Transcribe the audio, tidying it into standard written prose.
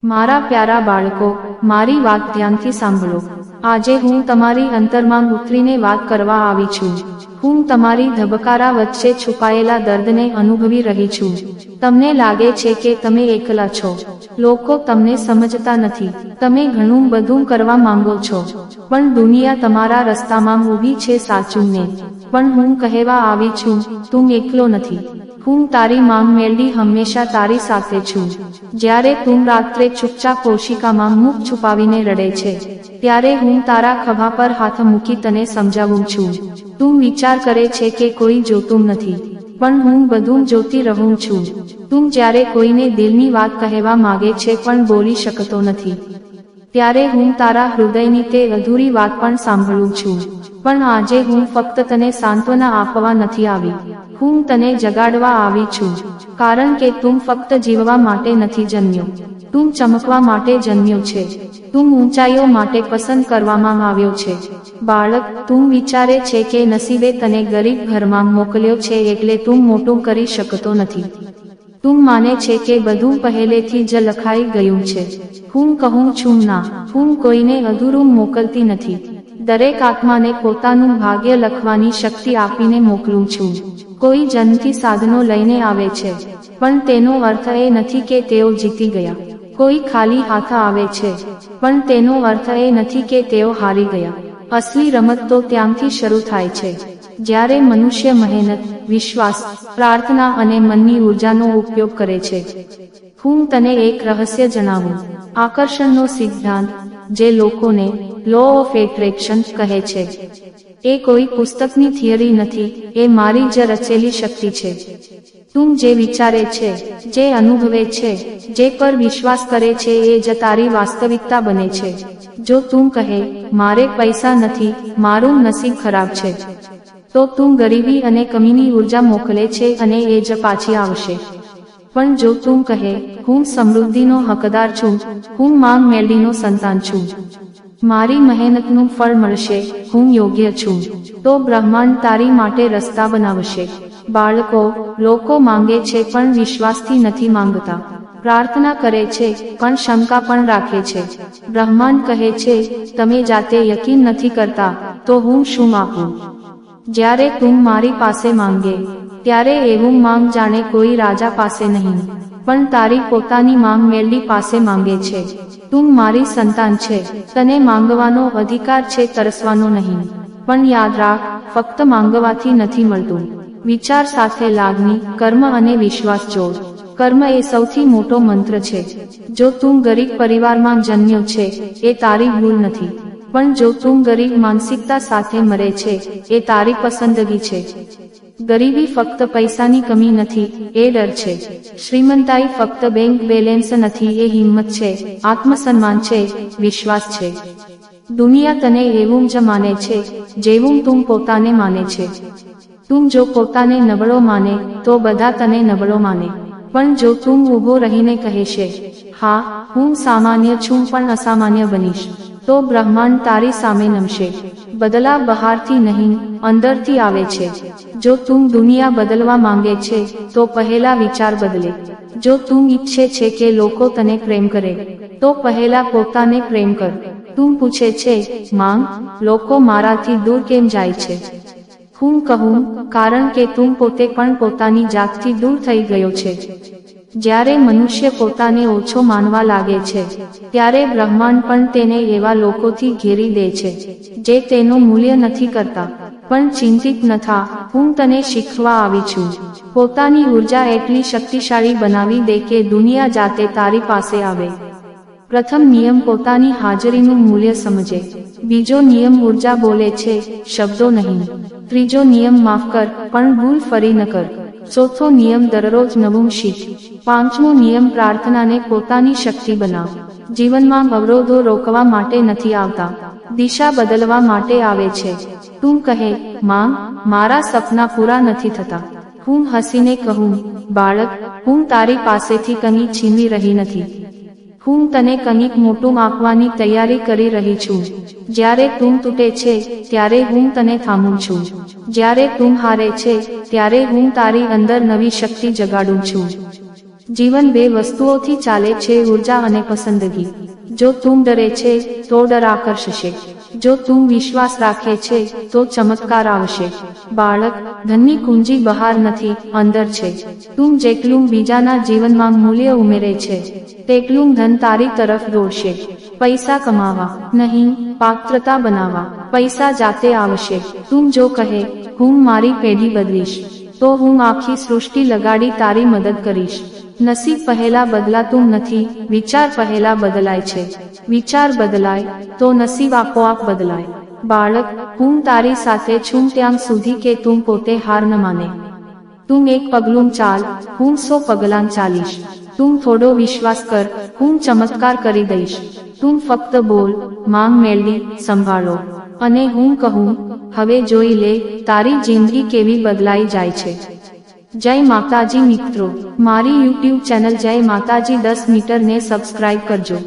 મારા પ્યારા બાળકો, મારી વાત ધ્યાનથી સાંભળો। આજે હું તમારી અંતરમાં ઉતરીને વાત કરવા આવી છું। હું તમારી ધબકારા વચ્ચે છુપાયેલા દર્દને અનુભવી રહી છું। તમને લાગે છે કે તમે એકલા છો, લોકો તમને સમજતા નથી, તમે ઘણું બધું કરવા માંગો છો, પણ દુનિયા તમારા રસ્તામાં ઊભી છે। સાચું ને? પણ હું કહેવા આવી છું, તું એકલો નથી। હું તારી માંગ મેળવી હંમેશા તારી સાથે છું। જ્યારે તું રાત્રે ચૂપચાપ કોશિકામાં મુખ છુપાવીને રડે છે, ત્યારે હું તારા ખભા પર હાથ મૂકી તને સમજાવું છું। તું વિચાર કરે છે કે કોઈ જોતું નથી, પણ હું બધું જોતી રહું છું। તું જ્યારે કોઈને દિલની વાત કહેવા માંગે છે પણ બોલી શકતો નથી, ત્યારે હું તારા હૃદયની તે અધૂરી વાત પણ સાંભળું છું। પણ આજે હું ફક્ત તને સાંત્વના આપવા નથી આવી, હું તને જગાડવા આવી છું। કારણ કે તું ફક્ત જીવવા માટે નથી જન્મ્યો, તું ચમકવા માટે જન્મ્યો છે। તું ઊંચાઈઓ માટે પસંદ કરવામાં આવ્યો છે। બાળક, તું વિચારે છે કે નસીબે તને ગરીબ ઘરમાં મોકલ્યો છે એટલે તું મોટું કરી શકતો નથી। તું માને છે કે બધું પહેલેથી જ લખાઈ ગયું છે। હું કહું છું ના, હું કોઈને અધૂરું મોકલતી નથી। દરેક આત્માને પોતાનું ભાગ્ય લખવાની શક્તિ આપીને મોકલું છું। કોઈ જન્મથી સાધનો લઈને આવે છે, પણ તેનો અર્થ એ નથી કે તેઓ જીતી ગયા। કોઈ ખાલી હાથ આવે છે, પણ તેનો અર્થ એ નથી કે તેઓ હારી ગયા। અસલી રમત તો ત્યાંથી શરૂ થાય છે, જ્યારે મનુષ્ય મહેનત, વિશ્વાસ, પ્રાર્થના અને મનની ઊર્જાનો ઉપયોગ કરે છે। હું તને એક રહસ્ય જણાવું। આકર્ષણનો સિદ્ધાંત, જે લોકોને લો ઓફ એટ્રેક્શન કહે છે, એ કોઈ પુસ્તકની થિયરી નથી, એ મારી જ રચેલી શક્તિ છે। તું જે વિચારે છે, જે અનુભવે છે, જે પર વિશ્વાસ કરે છે એ જ તારી વાસ્તવિકતા બને છે। જો તું કહે, મારે પૈસા નથી, મારું નસીબ ખરાબ છે, તો તું ગરીબી અને કમીની ઊર્જા મોકલે છે અને એ જ પાછી આવશે। પણ જો તું કહે, હું સમૃદ્ધિનો હકદાર છું, હું માંગ મેળવીનો સંતાન છું, મારી મહેનતનું ફળ મળશે, હું યોગ્ય છું, તો બ્રહ્માંડ તારી માટે રસ્તા બનાવશે। બાળકો, લોકો માંગે છે પણ વિશ્વાસથી નથી માંગતા, પ્રાર્થના કરે છે પણ શંકા પણ રાખે છે। બ્રહ્માંડ કહે છે, તમે જાતે યકીન નથી કરતા, તો હું શું આપું? જ્યારે તું મારી પાસે માંગે, ત્યારે એવું માંગ જાણે કોઈ રાજા પાસે નહીં, પણ તારી પોતાની માંગ મેળવી પાસે માંગે છે। તું મારી સંતાન છે, તને માંગવાનો અધિકાર છે, તરસવાનો નહીં। પણ યાદ રાખ, ફક્ત માંગવાથી નથી મળતું, વિચાર સાથે લાગણી, કર્મ અને વિશ્વાસ જોડ। કર્મ એ સૌથી મોટો મંત્ર છે। જો તું ગરીબ પરિવારમાં જન્મ્યો છે, એ તારી ભૂલ નથી, પણ જો તું ગરીબ માનસિકતા સાથે મરે છે, એ તારી પસંદગી છે। ગરીબી ફક્ત પૈસાની કમી નથી, એ ડર છે। શ્રીમંતાઈ ફક્ત બેંક બેલેન્સ નથી, એ હિંમત છે, આત્મસન્માન છે, વિશ્વાસ છે। દુનિયા તને એવું જ માને છે, જેવું તું પોતાને માને છે। તું જો પોતાને નબળો માને, તો બધા તને નબળો માને। પણ જો તું ઊભો રહીને કહેશે, હા, હું સામાન્ય છું પણ અસામાન્ય બનીશ, તો બ્રહ્માંડ તારી સામે નમશે। બદલાવ બહારથી નહીં, અંદરથી આવે છે। જો તું દુનિયા બદલવા માંગે છે, તો પહેલા વિચાર બદલે। જો તું ઈચ્છે છે કે લોકો તને પ્રેમ કરે, તો પહેલા પોતાને પ્રેમ કર। તું પૂછે છે, માંગ, લોકો મારાથી દૂર કેમ જાય છે? હું કહું, કારણ કે તું પોતે પણ પોતાની જાતથી દૂર થઈ ગયો છે। જ્યારે મનુષ્ય પોતાને ઓછો માનવા લાગે છે, ત્યારે બ્રહ્માંડ પણ તેને એવા લોકોથી ઘેરી દે છે, જે તેનું મૂલ્ય નથી કરતા। પણ ચિંતિત ન થા, હું તને શીખવા આવી છું। પોતાની ઊર્જા એટલી શક્તિશાળી બનાવી દે કે દુનિયા જાતે તારી પાસે આવે। પ્રથમ નિયમ, પોતાની હાજરીનું મૂલ્ય સમજે। બીજો નિયમ, ઊર્જા બોલે છે, શબ્દો નહીં। ત્રીજો નિયમ, માફ કર, પણ ભૂલ ફરી ન કર। ચોથો નિયમ, દરરોજ નવું શીખ। પાંચમો નિયમ, પ્રાર્થનાને પોતાની શક્તિ બનાવ। જીવનમાં અવરોધો રોકવા માટે નથી આવતા, દિશા બદલવા માટે આવે છે। તું કહે, માંગ, મારા સપના પૂરા નથી થતા। હું હસીને કહું, બાળક, હું તારી પાસેથી કંઈ છીનવી રહી નથી, હું તને કંઈક મોટું આપવાની તૈયારી કરી રહી છું। જ્યારે તું તૂટે છે, ત્યારે હું તને થામું છું। જ્યારે તું હારે છે, ત્યારે હું તારી અંદર નવી શક્તિ જગાડું છું। જીવન બે વસ્તુઓથી ચાલે છે, ઉર્જા અને પસંદગી. જો તું ડરે છે તો ડર આકર્ષશે, જો તું વિશ્વાસ રાખે છે તો ચમત્કાર આવશે. બાળક, ધનની કુંજી બહાર નથી, અંદર છે. તું જેટલું બીજાના જીવનમાં મૂલ્ય ઉમેરે છે તેટલું ધન તારી તરફ દોડશે. પૈસા કમાવા નહીં, પાત્રતા બનાવવા. પૈસા જાતે આવશે. તું જો કહે હું મારી પેઢી બદલીશ તો હું આખી સૃષ્ટિ લગાડી તારી મદદ કરીશ. નસીબ પહેલા બદલાતું નથી, વિચાર પહેલા બદલાય છે. વિચાર બદલાય તો નસીબ આપોઆપ બદલાય. બાળક, હું તારી સાથે છું ત્યાં સુધી કે તું પોતે હાર ન માને. તું એક પગલું ચાલ, હું 100 પગલાં ચાલીશ. તું થોડો વિશ્વાસ કર, હું ચમત્કાર કરી દઈશ. તું ફક્ત બોલ, માંગ મેળવી, સંભાળો. અને હું કહું, હવે જોઈ લે તારી જિંદગી કેવી બદલાઈ જાય છે. જય માતાજી મિત્રો, મારી YouTube ચેનલ જય માતાજી 10 મીટરને સબસ્ક્રાઇબ કરજો.